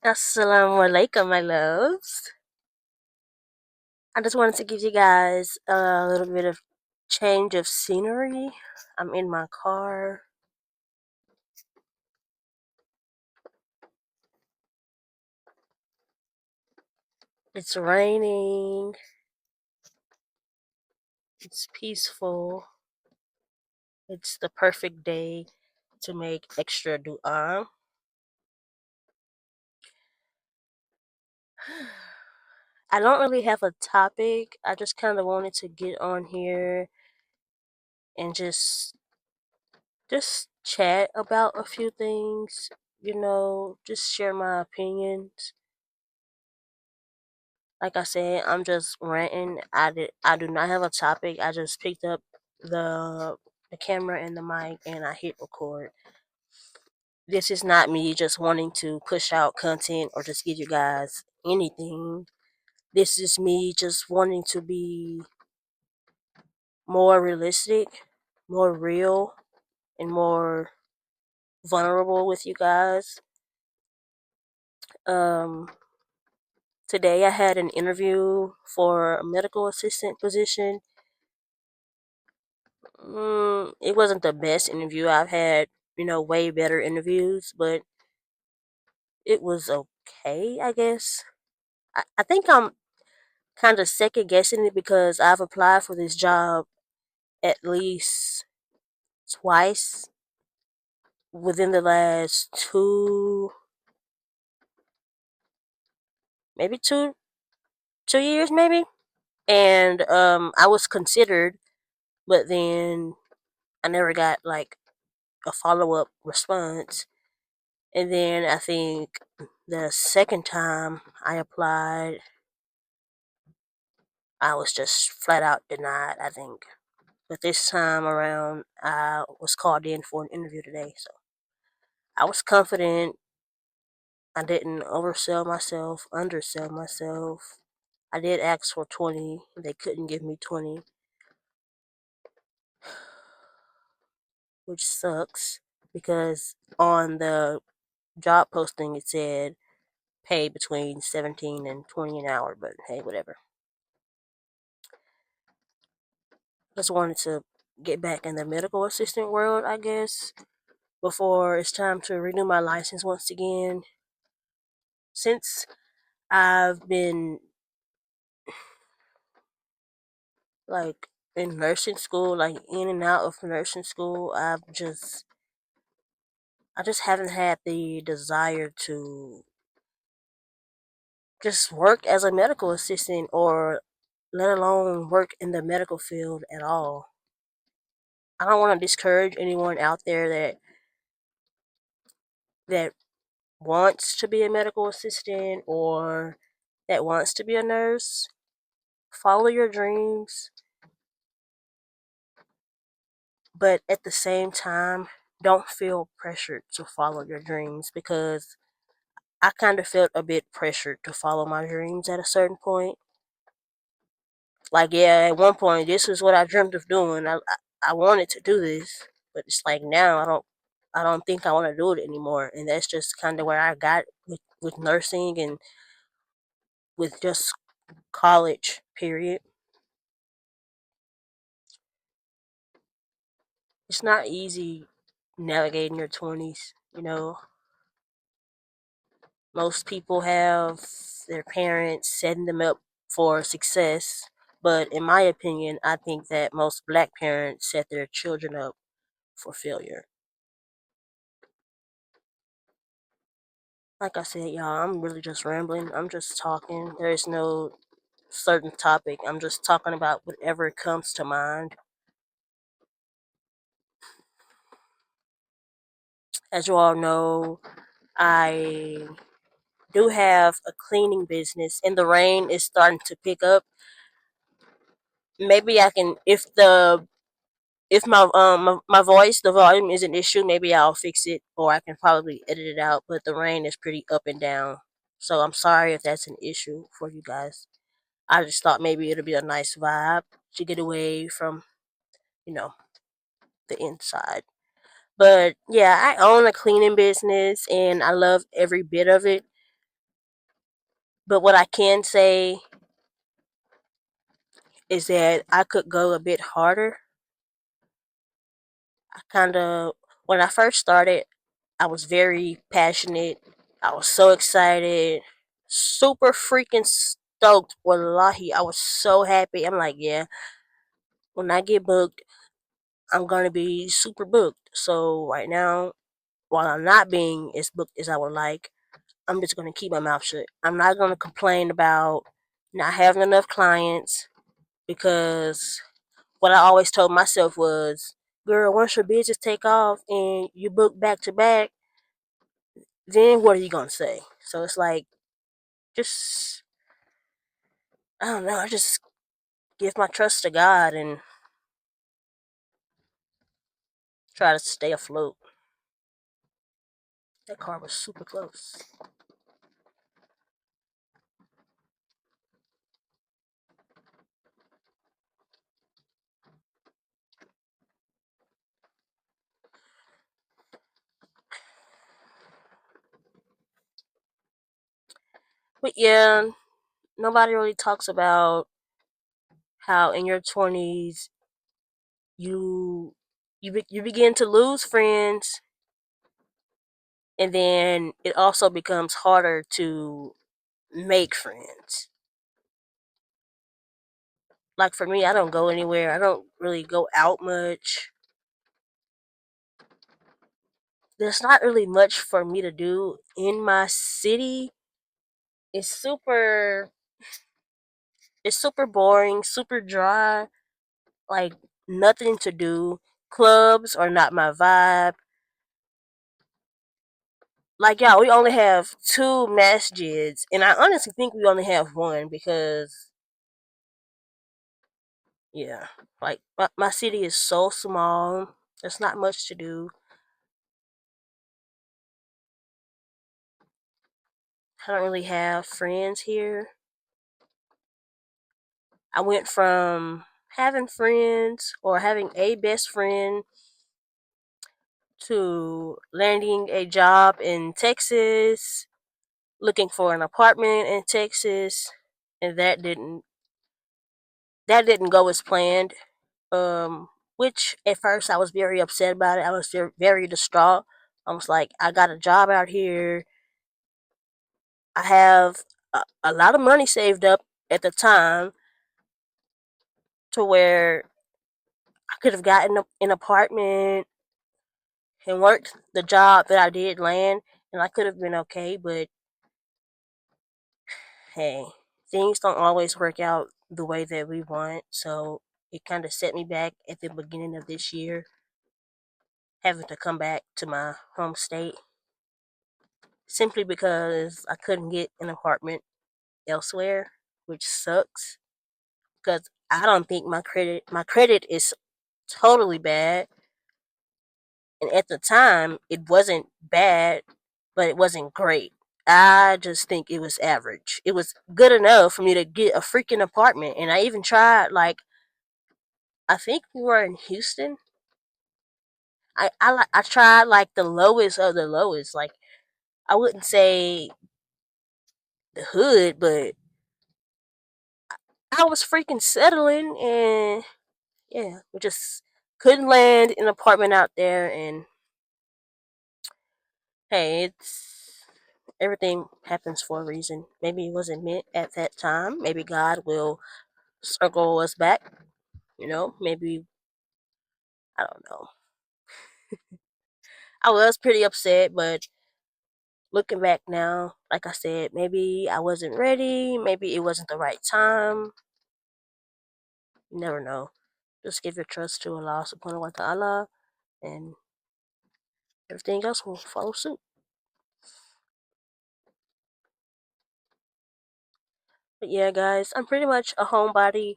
Assalamu alaikum, my loves. I just wanted to give you guys a little bit of change of scenery. I'm in my car. It's raining. It's peaceful. It's the perfect day to make extra dua. I don't really have a topic. I just kind of wanted to get on here and just chat about a few things, just share my opinions. Like I said, I'm just ranting. I do not have a topic. I just picked up the the camera and the mic and I hit record. This is not me just wanting to push out content or just give you guys anything. This is me just wanting to be more realistic, more real, and more vulnerable with you guys. Um Today I had an interview for a medical assistant position. It wasn't the best interview. I've had, way better interviews, but it was okay, I guess. I think I'm kind of second guessing it because I've applied for this job at least twice within the last maybe 2 years, maybe. And I was considered, but then I never got like a follow up response. And then I think the second time I applied, I was just flat out denied, I think. But this time around, I was called in for an interview today. So I was confident. I didn't oversell myself, undersell myself. I did ask for 20. They couldn't give me 20, which sucks because on the job posting it said pay between 17 and 20 an hour, but hey, whatever. Just wanted to get back in the medical assistant world, I guess, before it's time to renew my license once again. Since I've been like in nursing school, like in and out of nursing school, I just haven't had the desire to just work as a medical assistant or let alone work in the medical field at all. I don't want to discourage anyone out there that wants to be a medical assistant or that wants to be a nurse. Follow your dreams, but at the same time, don't feel pressured to follow your dreams because I kind of felt a bit pressured to follow my dreams at a certain point. Like, yeah, at one point, this was what I dreamt of doing. I wanted to do this, but it's like now I don't think I want to do it anymore, and that's just kind of where I got with nursing and with just college. Period. It's not easy navigating your 20s. Most people have their parents setting them up for success, but in my opinion, I think that most black parents set their children up for failure. Like I said, y'all, I'm really just rambling. I'm just talking. There is no certain topic. I'm just talking about whatever comes to mind. As you all know, I do have a cleaning business, and the rain is starting to pick up. Maybe I can, if my voice, the volume is an issue, maybe I'll fix it, or I can probably edit it out. But the rain is pretty up and down, so I'm sorry if that's an issue for you guys. I just thought maybe it'll be a nice vibe to get away from, you know, the inside. But yeah, I own a cleaning business and I love every bit of it. But what I can say is that I could go a bit harder. I kind of, when I first started, I was very passionate. I was so excited, super freaking stoked. Wallahi, I was so happy. I'm like, yeah, when I get booked, I'm gonna be super booked. So right now, while I'm not being as booked as I would like, I'm just gonna keep my mouth shut. I'm not gonna complain about not having enough clients because what I always told myself was, girl, once your business take off and you book back to back, then what are you gonna say? So it's like, just, I don't know. I just give my trust to God and try to stay afloat. That car was super close. But yeah, nobody really talks about how in your 20s you you begin to lose friends, and then it also becomes harder to make friends. Like for me, I don't go anywhere. I don't really go out much. There's not really much for me to do in my city. It's super it's super boring, super dry, like nothing to do. Clubs are not my vibe. Like y'all, we only have two masjids, and I honestly think we only have one because yeah, like my city is so small. There's not much to do. I don't really have friends here. I went from having friends or having a best friend to landing a job in Texas, looking for an apartment in Texas, and that didn't go as planned. Um, which at first I was very upset about it. I was very distraught. I was like, I got a job out here. I have a lot of money saved up at the time to where I could have gotten an apartment and worked the job that I did land, and I could have been okay. But hey, things don't always work out the way that we want. So it kind of set me back at the beginning of this year, having to come back to my home state simply because I couldn't get an apartment elsewhere, which sucks because I don't think my credit is totally bad. And at the time, it wasn't bad, but it wasn't great. I just think it was average. It was good enough for me to get a freaking apartment, and I even tried. Like, I think we were in Houston. I tried like the lowest of the lowest. Like, I wouldn't say the hood, but I was freaking settling, and yeah, we just couldn't land an apartment out there. And hey, it's everything happens for a reason. Maybe it wasn't meant at that time. Maybe God will circle us back. Maybe, I don't know. I was pretty upset, but looking back now, like I said, maybe I wasn't ready. Maybe it wasn't the right time. You never know. Just give your trust to Allah subhanahu wa ta'ala, and everything else will follow suit. But yeah, guys, I'm pretty much a homebody.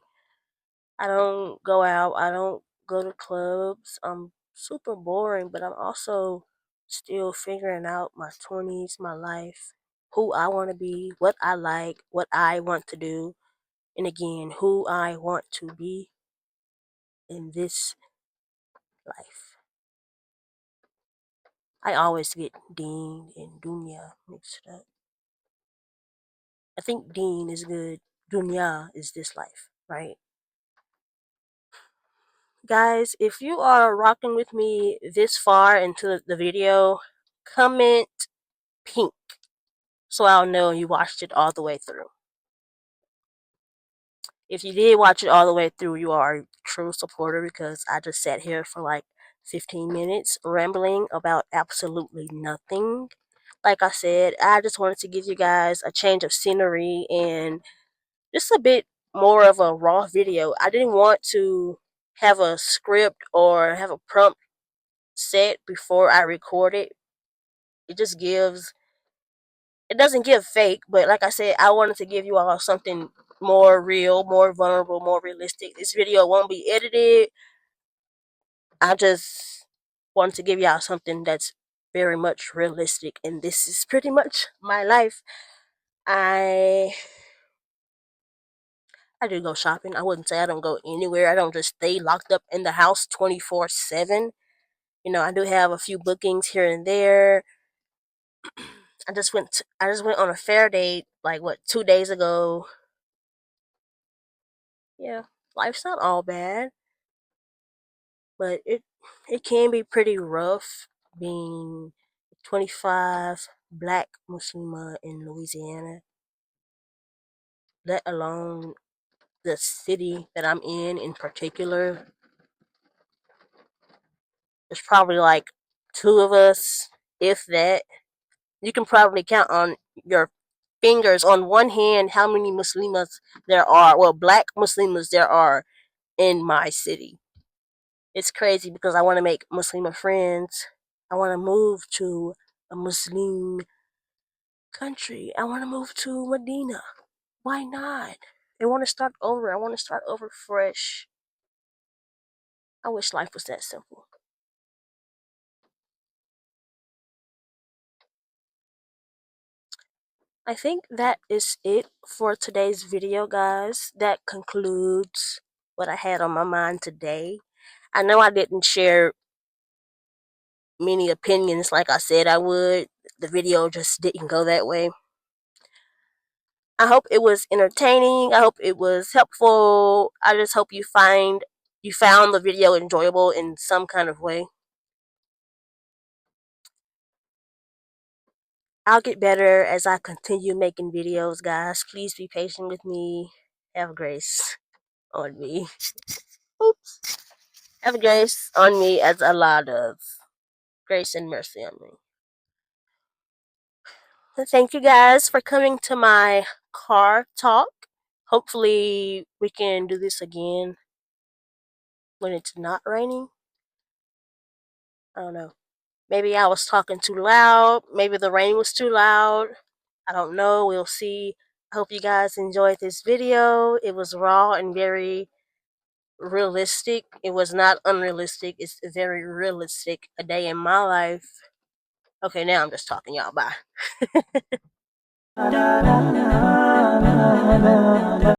I don't go out. I don't go to clubs. I'm super boring, but I'm also still figuring out my 20s, my life, who I want to be, what I like, what I want to do, and again, who I want to be in this life. I always get Dean and Dunya mixed up. I think Deen is good. Dunya is this life, right? Guys, if you are rocking with me this far into the video, comment pink so I'll know you watched it all the way through. If you did watch it all the way through, you are a true supporter because I just sat here for like 15 minutes rambling about absolutely nothing. Like I said, I just wanted to give you guys a change of scenery and just a bit more of a raw video. I didn't want to have a script or have a prompt set before I record it. It just gives, it doesn't give fake, but like I said, I wanted to give you all something more real, more vulnerable, more realistic. This video won't be edited. I just wanted to give y'all something that's very much realistic, and this is pretty much my life. I I do go shopping. I wouldn't say I don't go anywhere. I don't just stay locked up in the house 24/7. You know, I do have a few bookings here and there. I just went on a fair date like what 2 days ago. Yeah, life's not all bad, but it can be pretty rough being 25 black Muslima in Louisiana, let alone the city that I'm in particular. There's probably like two of us, if that. You can probably count on your fingers on one hand how many Muslims there are, well, black Muslims there are in my city. It's crazy because I want to make Muslim friends. I want to move to a Muslim country. I want to move to Medina. Why not? I want to start over. I want to start over fresh. I wish life was that simple. I think that is it for today's video, guys. That concludes what I had on my mind today. I know I didn't share many opinions like I said I would. The video just didn't go that way. I hope it was entertaining. I hope it was helpful. I just hope you found the video enjoyable in some kind of way. I'll get better as I continue making videos, guys. Please be patient with me. Have grace on me. Oops. Have grace on me as Allah does. Grace and mercy on me. So thank you guys for coming to my car talk. Hopefully we can do this again when it's not raining. I don't know. Maybe I was talking too loud. Maybe the rain was too loud. I don't know. We'll see. I hope you guys enjoyed this video. It was raw and very realistic. It was not unrealistic. It's very realistic. A day in my life. Okay, now I'm just talking, y'all. Bye.